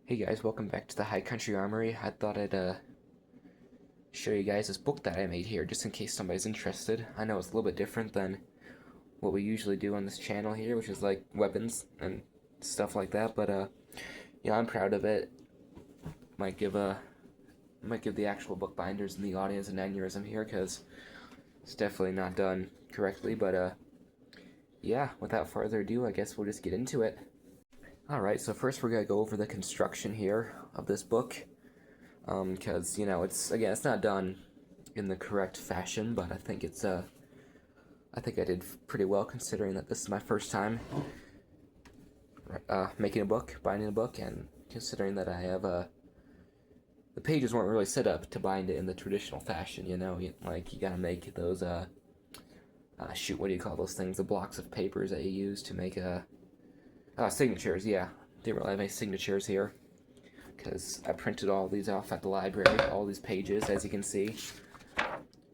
Hey guys, welcome back to the High Country Armory. I thought I'd show you guys this book that I made here, just in case somebody's interested. I know it's a little bit different than what we usually do on this channel here, which is like weapons and stuff like that, but yeah, I'm proud of it. Might give the actual book binders and the audience an aneurysm here, because it's definitely not done correctly, but yeah, without further ado, I guess we'll just get into it. Alright, so first we're going to go over the construction here of this book, because, you know, it's not done in the correct fashion, but I think I think I did pretty well considering that this is my first time making a book, binding a book, and considering that I have, the pages weren't really set up to bind it in the traditional fashion, you know, like, you gotta make those, shoot, what do you call those things, the blocks of papers that you use to make signatures, yeah. Didn't really have any signatures here, because I printed all these off at the library, all these pages, as you can see.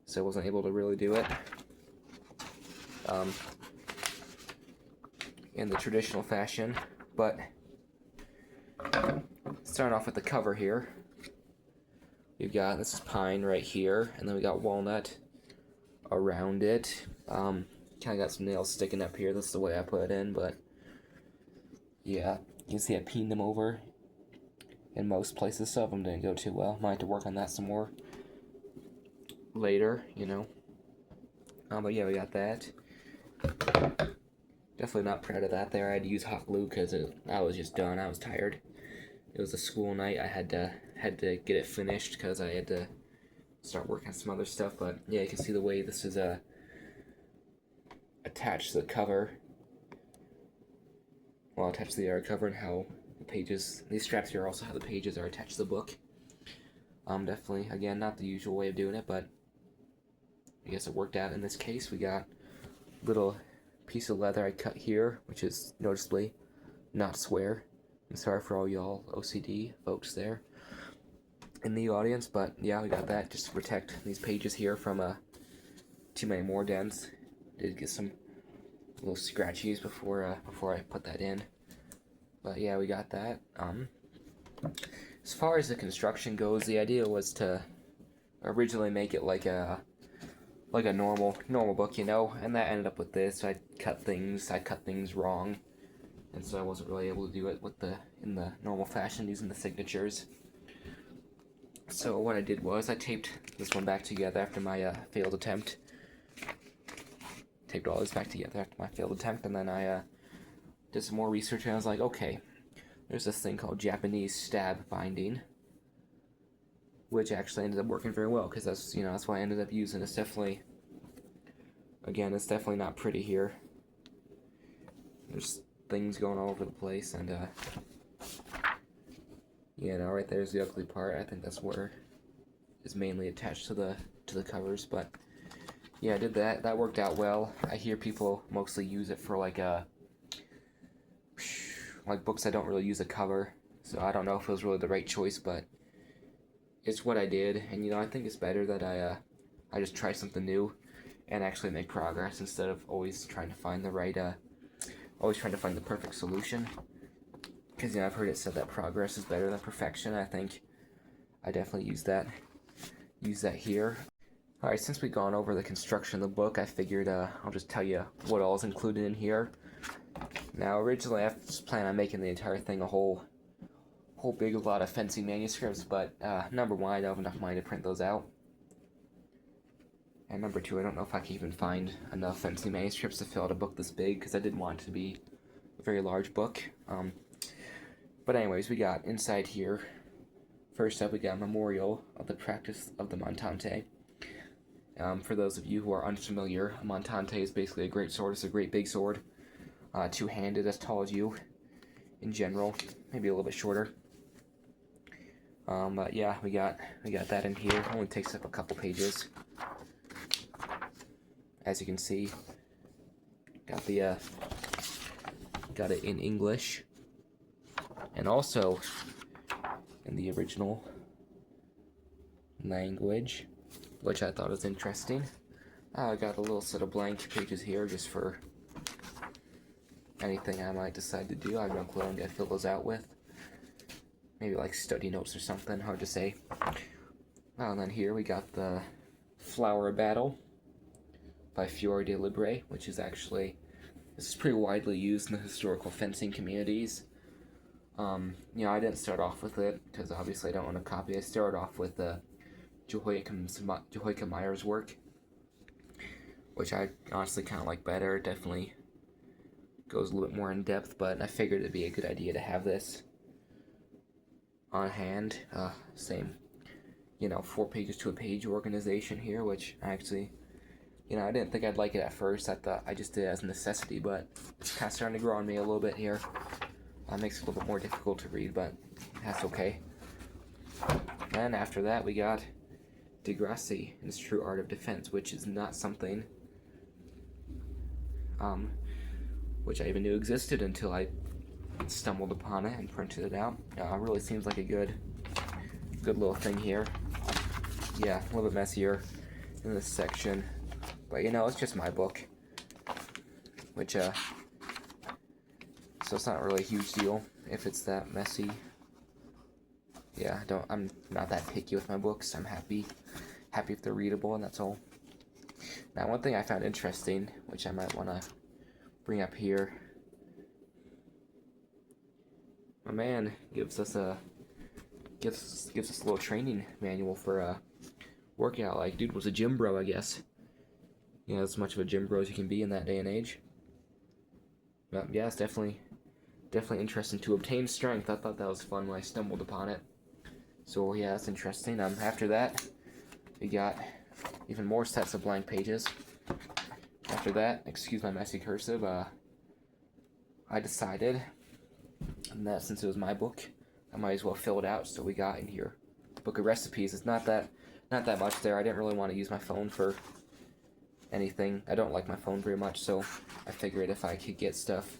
So I wasn't able to really do it in the traditional fashion. But starting off with the cover here, we've got, this is pine right here, and then we got walnut around it. Kind of got some nails sticking up here, that's the way I put it in, but yeah, you can see I peened them over in most places. Some of them didn't go too well. Might have to work on that some more later, you know. But yeah, we got that. Definitely not proud of that there. I had to use hot glue because I was just done. I was tired. It was a school night. I had to get it finished because I had to start working on some other stuff. But yeah, you can see the way this is attached to the cover. Well, attached to the art cover, and how the pages, these straps here are also how the pages are attached to the book. Definitely, again, not the usual way of doing it, but I guess it worked out in this case. We got a little piece of leather I cut here, which is noticeably not square. I'm sorry for all y'all OCD folks there in the audience, but yeah, we got that just to protect these pages here from too many more dents. Did get some little scratchies before I put that in, but yeah, we got that. As far as the construction goes, the idea was to originally make it like a normal book, you know, and that ended up with this. I cut things wrong, and so I wasn't really able to do it in the normal fashion using the signatures. So what I did was I taped this one back together after my failed attempt. Taped all this back together after my failed attempt, and then I did some more research, and I was like, okay, there's this thing called Japanese stab binding, which actually ended up working very well, because that's what I ended up using. It's definitely, again, it's definitely not pretty here. There's things going all over the place, and you know, right there's the ugly part. I think that's where it's mainly attached to the covers, but yeah, I did that. That worked out well. I hear people mostly use it for like books that don't really use a cover, so I don't know if it was really the right choice, but it's what I did, and you know, I think it's better that I just try something new and actually make progress instead of always trying to find the right always trying to find the perfect solution. Because, you know, I've heard it said that progress is better than perfection. I think I definitely use that here. Alright, since we've gone over the construction of the book, I figured I'll just tell you what all is included in here. Now, originally I was planning on making the entire thing a whole big lot of fancy manuscripts, but number one, I don't have enough money to print those out. And number two, I don't know if I can even find enough fancy manuscripts to fill out a book this big, because I didn't want it to be a very large book. But anyways, we got inside here, first up we got a memorial of the practice of the Montante. For those of you who are unfamiliar, a Montante is basically a great sword. It's a great big sword, two-handed, as tall as you in general, maybe a little bit shorter. But yeah, we got that in here. It only takes up a couple pages. As you can see, got it in English, and also in the original language, which I thought was interesting. I got a little set of blank pages here just for anything I might decide to do. I have no clue what I'm going to fill those out with. maybe like study notes or something, hard to say. Well, and then here we got the Flower Battle by Fiore de Libre, which is actually, this is pretty widely used in the historical fencing communities. I didn't start off with it, because obviously I don't own a copy. I started off with Jehoiakim Meyer's work, which I honestly kind of like better. It definitely goes a little bit more in depth, but I figured it'd be a good idea to have this on hand. Same, 4 pages to a page organization here, which I actually, I didn't think I'd like it at first. I thought I just did it as a necessity, but it's kind of starting to grow on me a little bit here. Makes it a little bit more difficult to read, but that's okay. Then after that, we got Degrassi and His True Art of Defense, which is not something which I even knew existed until I stumbled upon it and printed it out. It really seems like a good little thing here. Yeah, a little bit messier in this section, but it's just my book, which so it's not really a huge deal if it's that messy. Yeah, I'm not that picky with my books. I'm happy if they're readable, and that's all. Now, one thing I found interesting, which I might want to bring up here, my man gives us a little training manual for working out. Like, dude was a gym bro, I guess. As much of a gym bro as you can be in that day and age. But yeah, it's definitely interesting. To obtain strength, I thought that was fun when I stumbled upon it. So yeah, that's interesting. After that, we got even more sets of blank pages. After that, excuse my messy cursive, I decided that since it was my book, I might as well fill it out. So we got in here book of recipes. It's not that much there. I didn't really want to use my phone for anything. I don't like my phone very much, so I figured if I could get stuff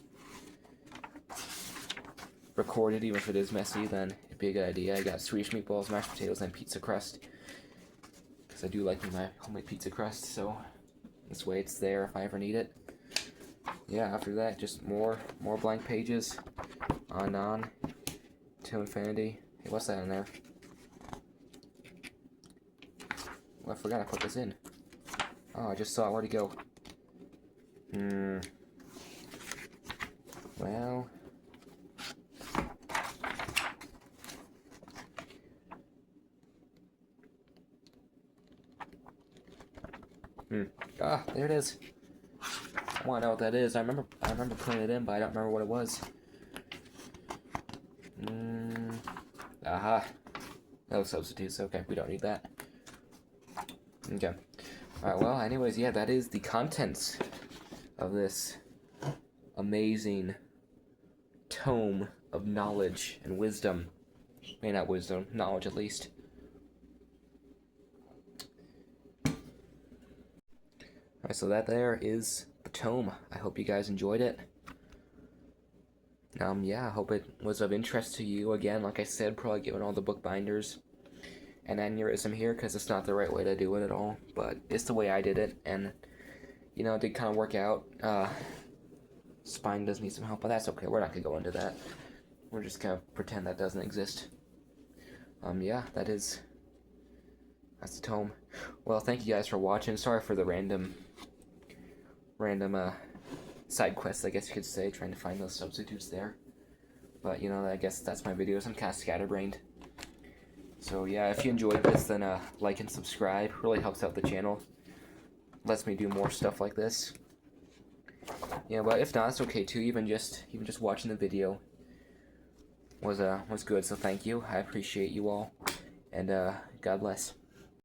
recorded, even if it is messy, then it'd be a good idea. I got Swedish meatballs, mashed potatoes, and pizza crust, because I do like my homemade pizza crust, so this way it's there if I ever need it. Yeah, after that, just more blank pages, on till infinity. Hey, what's that in there? Well, I forgot I put this in. Oh, I just saw it. Where'd it go? Well, there it is. I want to know what that is. I remember putting it in, but I don't remember what it was. Aha. No substitutes. Okay, we don't need that. Okay. Alright, well, anyways, yeah, that is the contents of this amazing tome of knowledge and wisdom. Maybe not wisdom, knowledge at least. Alright, so that there is the tome. I hope you guys enjoyed it. Yeah, I hope it was of interest to you. Again, like I said, probably given all the bookbinders and aneurysm here, because it's not the right way to do it at all, but it's the way I did it, and it did kind of work out. Spine does need some help, but that's okay. We're not gonna go into that. We're just gonna pretend that doesn't exist. Yeah, that's the tome. Well, thank you guys for watching. Sorry for the random side quests, I guess you could say, trying to find those substitutes there. But I guess that's my videos. I'm kind of scatterbrained. So yeah, if you enjoyed this, then like and subscribe. Really helps out the channel. Lets me do more stuff like this. But if not, it's okay too. Even just watching the video was good. So thank you. I appreciate you all, and God bless.